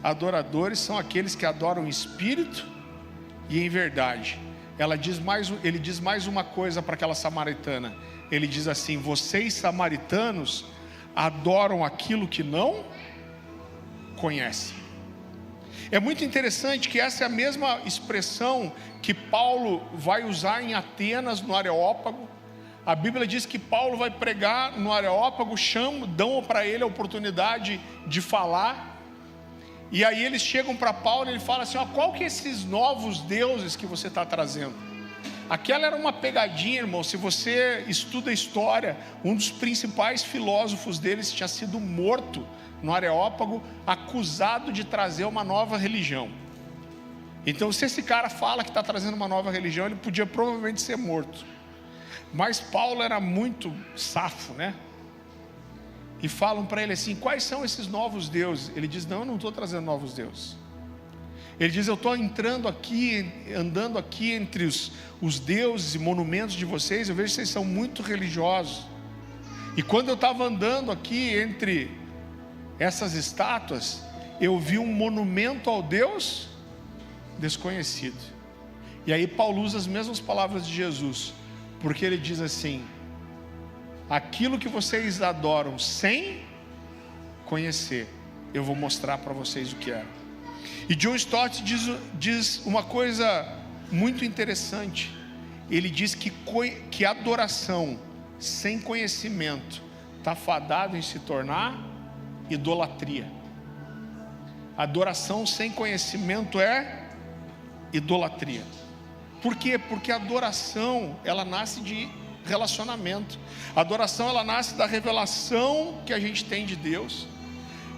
adoradores são aqueles que adoram em espírito e em verdade. Ele diz mais uma coisa para aquela samaritana. Ele diz assim, vocês samaritanos adoram aquilo que não conhecem. É muito interessante que essa é a mesma expressão que Paulo vai usar em Atenas, no Areópago. A Bíblia diz que Paulo vai pregar no Areópago, dão para ele a oportunidade de falar. E aí eles chegam para Paulo e ele fala assim: qual que é esses novos deuses que você está trazendo? Aquela era uma pegadinha, irmão. Se você estuda a história, um dos principais filósofos deles tinha sido morto no Areópago, acusado de trazer uma nova religião. Então, se esse cara fala que está trazendo uma nova religião, ele podia provavelmente ser morto. Mas Paulo era muito safo, né? E falam para ele assim: quais são esses novos deuses? Ele diz: não, eu não estou trazendo novos deuses. Ele diz: eu estou entrando aqui, andando aqui entre os deuses e monumentos de vocês. Eu vejo que vocês são muito religiosos. E quando eu estava andando aqui entre essas estátuas, eu vi um monumento ao Deus desconhecido. E aí Paulo usa as mesmas palavras de Jesus, porque ele diz assim: aquilo que vocês adoram sem conhecer, eu vou mostrar para vocês o que é. E John Stott diz uma coisa muito interessante. Ele diz que adoração sem conhecimento está fadado em se tornar idolatria. Adoração sem conhecimento é idolatria. Por quê? Porque a adoração, ela nasce de relacionamento. A adoração, ela nasce da revelação que a gente tem de Deus,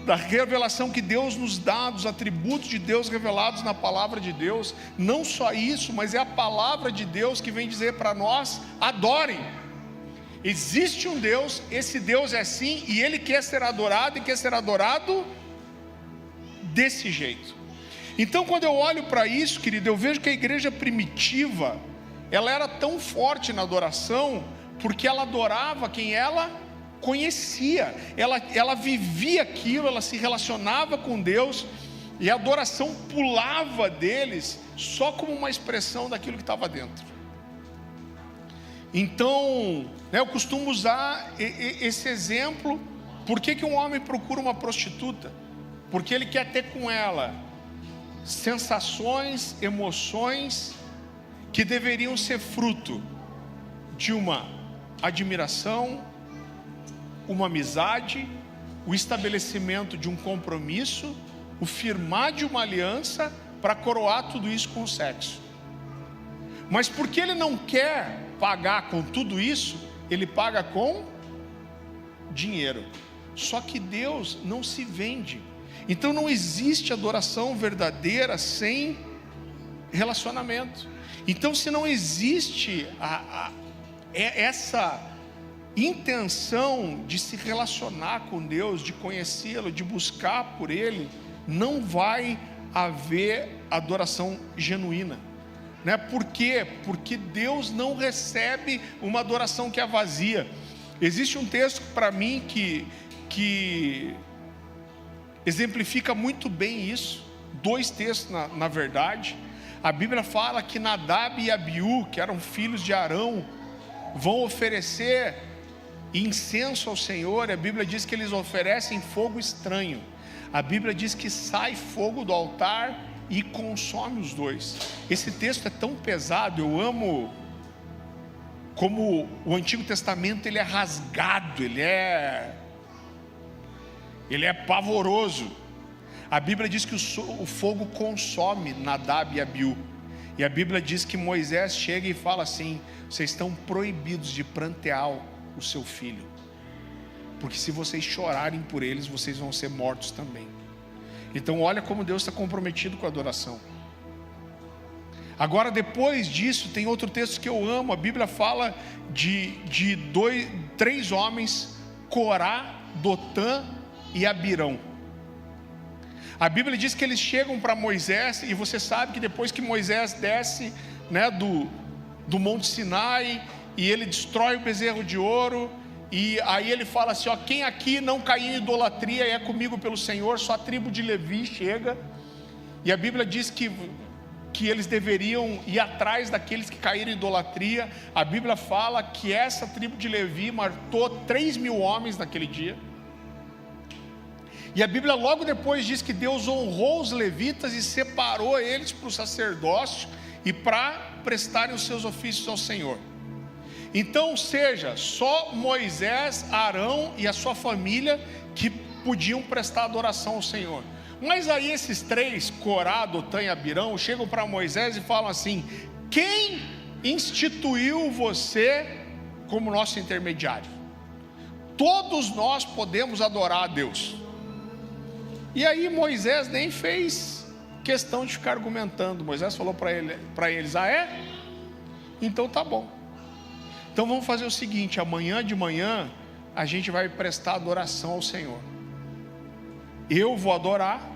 da revelação que Deus nos dá, dos atributos de Deus revelados na palavra de Deus. Não só isso, mas é a palavra de Deus que vem dizer para nós: adorem. Existe um Deus, esse Deus é assim, e Ele quer ser adorado, e quer ser adorado desse jeito. Então, quando eu olho para isso, querido, eu vejo que a igreja primitiva, ela era tão forte na adoração, porque ela adorava quem ela conhecia, ela vivia aquilo, ela se relacionava com Deus, e a adoração pulava deles, só como uma expressão daquilo que estava dentro. Então, eu costumo usar esse exemplo. Por que um homem procura uma prostituta? Porque ele quer ter com ela sensações, emoções que deveriam ser fruto de uma admiração, uma amizade, o estabelecimento de um compromisso, o firmar de uma aliança, para coroar tudo isso com o sexo. Mas porque ele não quer pagar com tudo isso, ele paga com dinheiro. Só que Deus não se vende. Então não existe adoração verdadeira sem relacionamento. Então, se não existe essa intenção de se relacionar com Deus, de conhecê-lo, de buscar por Ele, não vai haver adoração genuína. Né? Por quê? Porque Deus não recebe uma adoração que é vazia. Existe um texto para mim que exemplifica muito bem isso. Dois textos na verdade. A Bíblia fala que Nadab e Abiú, que eram filhos de Arão, vão oferecer incenso ao Senhor. A Bíblia diz que eles oferecem fogo estranho. A Bíblia diz que sai fogo do altar e consome os dois. Esse texto é tão pesado. Eu amo como o Antigo Testamento ele é rasgado, ele é pavoroso. A Bíblia diz que o fogo consome Nadab e Abiú. E a Bíblia diz que Moisés chega e fala assim: vocês estão proibidos de prantear o seu filho, porque se vocês chorarem por eles, vocês vão ser mortos também. Então olha como Deus está comprometido com a adoração. Agora, depois disso, tem outro texto que eu amo. A Bíblia fala de três homens: Corá, Dotã e Abirão. A Bíblia diz que eles chegam para Moisés, e você sabe que depois que Moisés desce, né, do Monte Sinai, e ele destrói o bezerro de ouro, e aí ele fala assim: quem aqui não caiu em idolatria é comigo pelo Senhor. Só a tribo de Levi chega, e a Bíblia diz que eles deveriam ir atrás daqueles que caíram em idolatria. A Bíblia fala que essa tribo de Levi matou 3.000 homens naquele dia. E a Bíblia logo depois diz que Deus honrou os levitas e separou eles para o sacerdócio e para prestarem os seus ofícios ao Senhor. Então, seja só Moisés, Arão e a sua família que podiam prestar adoração ao Senhor. Mas aí esses três, Corá, Dotã e Abirão, chegam para Moisés e falam assim: quem instituiu você como nosso intermediário? Todos nós podemos adorar a Deus. E aí Moisés nem fez questão de ficar argumentando. Moisés falou para eles: ah, é? Então tá bom. Então vamos fazer o seguinte: amanhã de manhã a gente vai prestar adoração ao Senhor. Eu vou adorar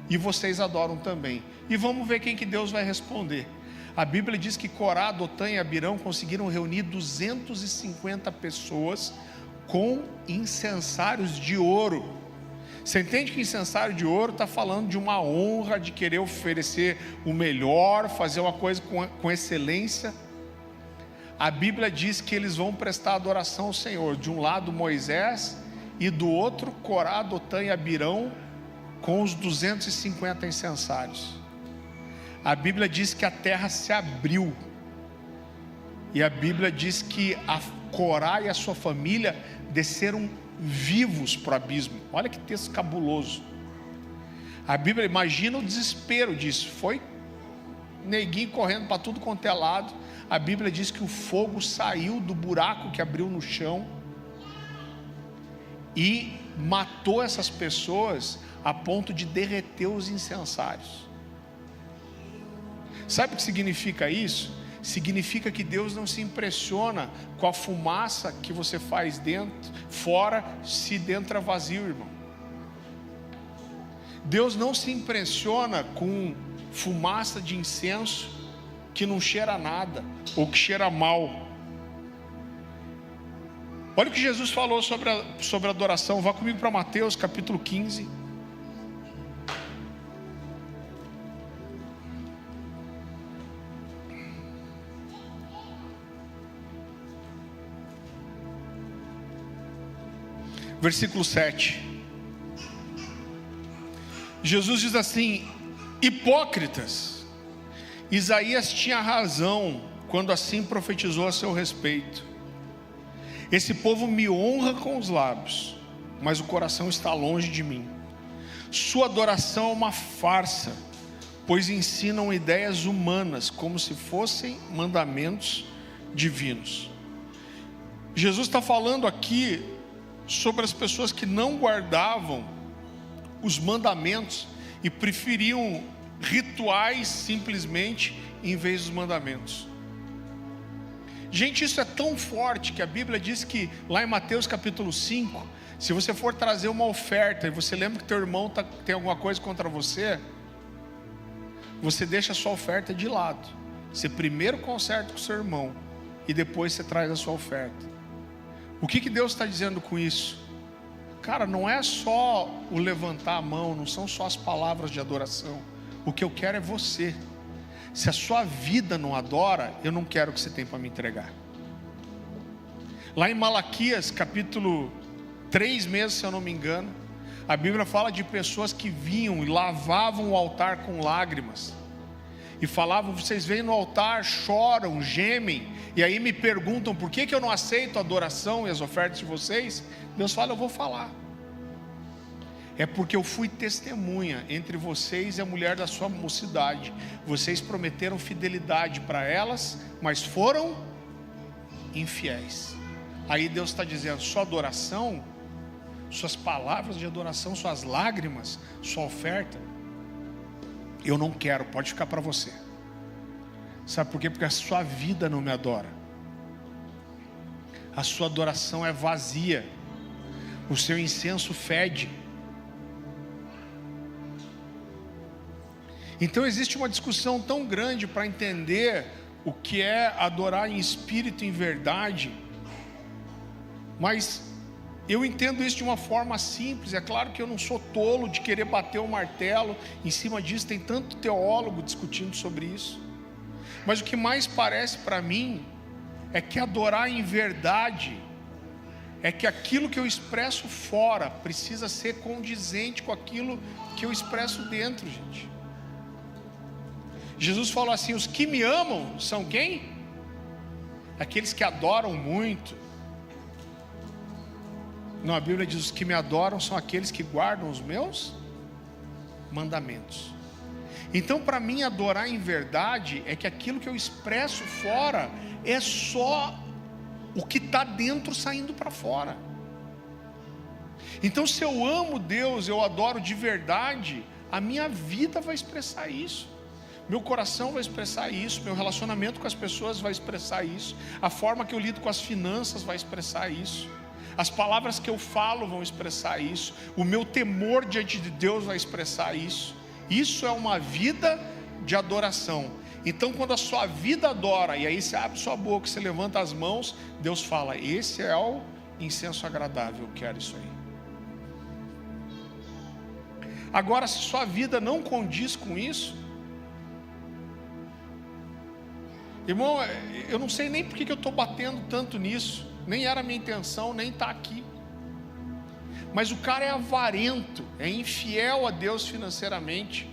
e vocês adoram também. E vamos ver quem que Deus vai responder. A Bíblia diz que Corá, Dotã e Abirão conseguiram reunir 250 pessoas com incensários de ouro. Você entende que incensário de ouro está falando de uma honra, de querer oferecer o melhor, fazer uma coisa com excelência. A Bíblia diz que eles vão prestar adoração ao Senhor. De um lado Moisés e do outro Corá, Dotã e Abirão com os 250 incensários. A Bíblia diz que a terra se abriu. E a Bíblia diz que a Corá e a sua família desceram vivos para o abismo. Olha que texto cabuloso. A Bíblia, imagina o desespero disso. Foi neguinho correndo para tudo quanto é lado. A Bíblia diz que o fogo saiu do buraco que abriu no chão e matou essas pessoas a ponto de derreter os incensários. Sabe o que significa isso? Significa que Deus não se impressiona com a fumaça que você faz fora, se dentro é vazio, irmão. Deus não se impressiona com fumaça de incenso que não cheira nada, ou que cheira mal. Olha o que Jesus falou sobre a adoração. Vá comigo para Mateus capítulo 15. Versículo 7. Jesus diz assim: hipócritas, Isaías tinha razão quando assim profetizou a seu respeito. Esse povo me honra com os lábios, mas o coração está longe de mim. Sua adoração é uma farsa, pois ensinam ideias humanas como se fossem mandamentos divinos. Jesus está falando aqui sobre as pessoas que não guardavam os mandamentos e preferiam rituais simplesmente em vez dos mandamentos. Gente, isso é tão forte que a Bíblia diz que lá em Mateus capítulo 5, se você for trazer uma oferta e você lembra que teu irmão tem alguma coisa contra você, você deixa a sua oferta de lado. Você primeiro conserta com o seu irmão e depois você traz a sua oferta. O que Deus está dizendo com isso? Cara, não é só o levantar a mão, não são só as palavras de adoração. O que eu quero é você. Se a sua vida não adora, eu não quero o que você tem para me entregar. Lá em Malaquias, capítulo 3 mesmo, se eu não me engano, a Bíblia fala de pessoas que vinham e lavavam o altar com lágrimas. E falavam: vocês vêm no altar, choram, gemem, e aí me perguntam por que eu não aceito a adoração e as ofertas de vocês. Deus fala: eu vou falar. É porque eu fui testemunha entre vocês e a mulher da sua mocidade. Vocês prometeram fidelidade para elas, mas foram infiéis. Aí Deus está dizendo: sua adoração, suas palavras de adoração, suas lágrimas, sua oferta, eu não quero, pode ficar para você. Sabe por quê? Porque a sua vida não me adora. A sua adoração é vazia. O seu incenso fede. Então existe uma discussão tão grande para entender o que é adorar em espírito e em verdade. Mas eu entendo isso de uma forma simples. É claro que eu não sou tolo de querer bater o martelo em cima disso. Tem tanto teólogo discutindo sobre isso. Mas o que mais parece para mim é que adorar em verdade é que aquilo que eu expresso fora precisa ser condizente com aquilo que eu expresso dentro, gente. Jesus falou assim: os que me amam são quem? Aqueles que adoram muito. Não, a Bíblia diz: os que me adoram são aqueles que guardam os meus mandamentos. Então, para mim, adorar em verdade é que aquilo que eu expresso fora é só o que está dentro saindo para fora. Então, se eu amo Deus, eu adoro de verdade, a minha vida vai expressar isso, meu coração vai expressar isso, meu relacionamento com as pessoas vai expressar isso, a forma que eu lido com as finanças vai expressar isso, as palavras que eu falo vão expressar isso, o meu temor diante de Deus vai expressar isso. Isso é uma vida de adoração. Então, quando a sua vida adora, e aí você abre sua boca, você levanta as mãos, Deus fala: esse é o incenso agradável, eu quero isso aí. Agora, se sua vida não condiz com isso, irmão, eu não sei nem por que eu estou batendo tanto nisso, nem era a minha intenção, nem está aqui. Mas o cara é avarento, é infiel a Deus financeiramente.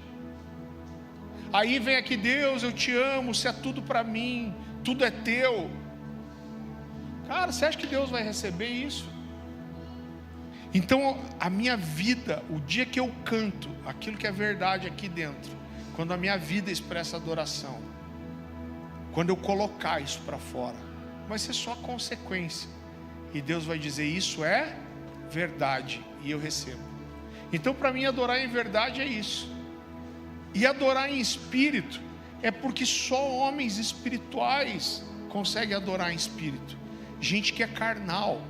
Aí vem aqui: Deus, eu te amo, você é tudo para mim, tudo é teu. Cara, você acha que Deus vai receber isso? Então, a minha vida, o dia que eu canto aquilo que é verdade aqui dentro, quando a minha vida expressa adoração, quando eu colocar isso para fora, vai ser só consequência. E Deus vai dizer: isso é verdade, e eu recebo. Então, para mim, adorar em verdade é isso. E adorar em espírito é porque só homens espirituais conseguem adorar em espírito. Gente que é carnal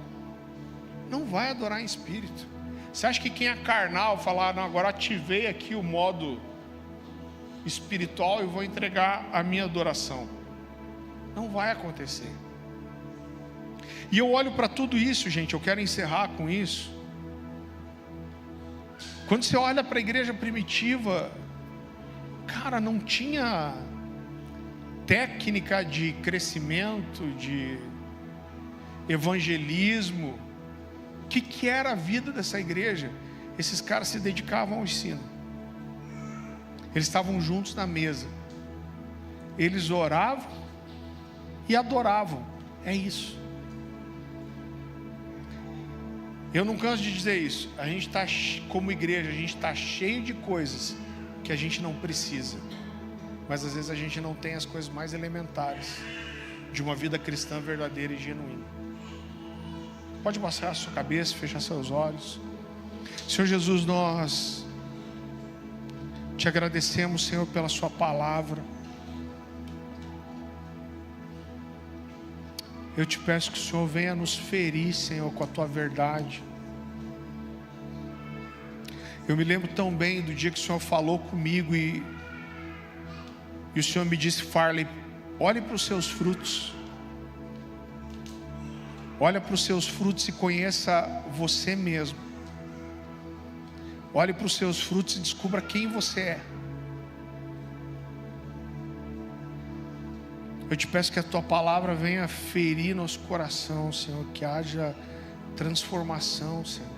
não vai adorar em espírito. Você acha que quem é carnal falar: não, agora ativei aqui o modo espiritual e vou entregar a minha adoração? Não vai acontecer. E eu olho para tudo isso, gente, eu quero encerrar com isso. Quando você olha para a igreja primitiva, cara, não tinha técnica de crescimento, de evangelismo. O que era a vida dessa igreja? Esses caras se dedicavam ao ensino, eles estavam juntos na mesa, eles oravam e adoravam. É isso. Eu não canso de dizer isso. A gente está, como igreja, a gente está cheio de coisas que a gente não precisa, mas às vezes a gente não tem as coisas mais elementares de uma vida cristã verdadeira e genuína. Pode baixar a sua cabeça, fechar seus olhos. Senhor Jesus, nós te agradecemos, Senhor, pela sua palavra. Eu te peço que o Senhor venha nos ferir, Senhor, com a tua verdade. Eu me lembro tão bem do dia que o Senhor falou comigo e o Senhor me disse: Farley, olhe para os seus frutos. Olha para os seus frutos e conheça você mesmo. Olhe para os seus frutos e descubra quem você é. Eu te peço que a tua palavra venha ferir nosso coração, Senhor, que haja transformação, Senhor.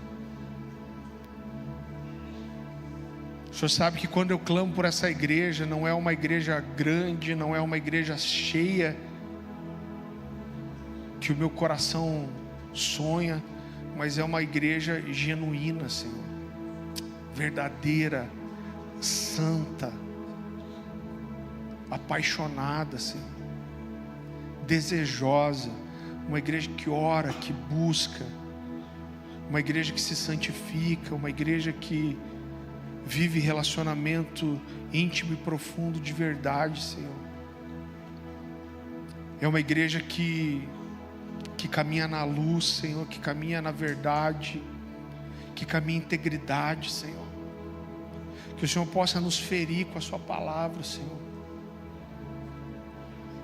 O Senhor sabe que quando eu clamo por essa igreja, não é uma igreja grande, não é uma igreja cheia, que o meu coração sonha, mas é uma igreja genuína, Senhor, verdadeira, santa, apaixonada, Senhor, desejosa, uma igreja que ora, que busca, uma igreja que se santifica, uma igreja que vive relacionamento íntimo e profundo de verdade, Senhor. É uma igreja que caminha na luz, Senhor, que caminha na verdade, que caminha em integridade, Senhor. Que o Senhor possa nos ferir com a sua palavra, Senhor.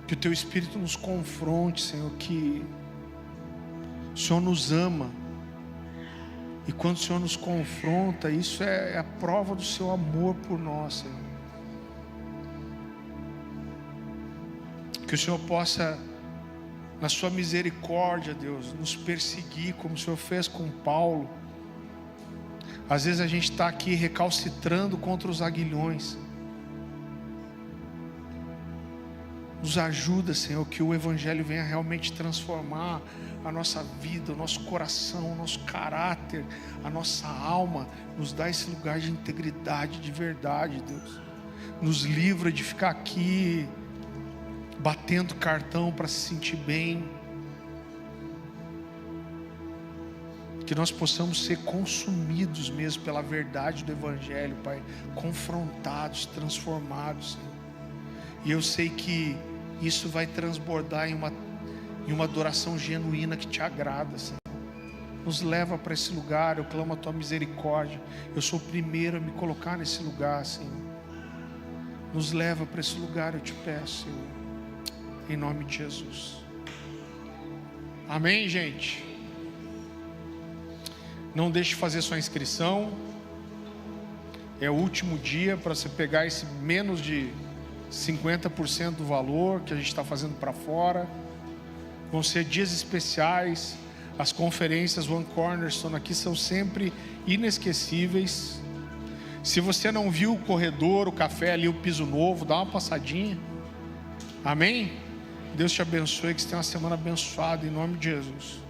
Que o teu Espírito nos confronte, Senhor, que o Senhor nos ama. E quando o Senhor nos confronta, isso é a prova do seu amor por nós, Senhor. Que o Senhor possa na sua misericórdia, Deus, nos perseguir, como o Senhor fez com Paulo. Às vezes a gente está aqui recalcitrando contra os aguilhões. Nos ajuda, Senhor, que o Evangelho venha realmente transformar a nossa vida, o nosso coração, o nosso caráter, a nossa alma. Nos dá esse lugar de integridade, de verdade, Deus. Nos livra de ficar aqui batendo cartão para se sentir bem. Que nós possamos ser consumidos mesmo pela verdade do Evangelho, Pai. Confrontados, transformados, Senhor. E eu sei que isso vai transbordar em uma adoração genuína que te agrada, Senhor. Nos leva para esse lugar, eu clamo a tua misericórdia. Eu sou o primeiro a me colocar nesse lugar, Senhor. Nos leva para esse lugar, eu te peço, Senhor. Em nome de Jesus. Amém, gente? Não deixe de fazer sua inscrição. É o último dia para você pegar esse menos de 50% do valor que a gente está fazendo para fora. Vão ser dias especiais. As conferências One Cornerstone aqui são sempre inesquecíveis. Se você não viu o corredor, o café ali, o piso novo, dá uma passadinha. Amém? Deus te abençoe, que você tenha uma semana abençoada em nome de Jesus.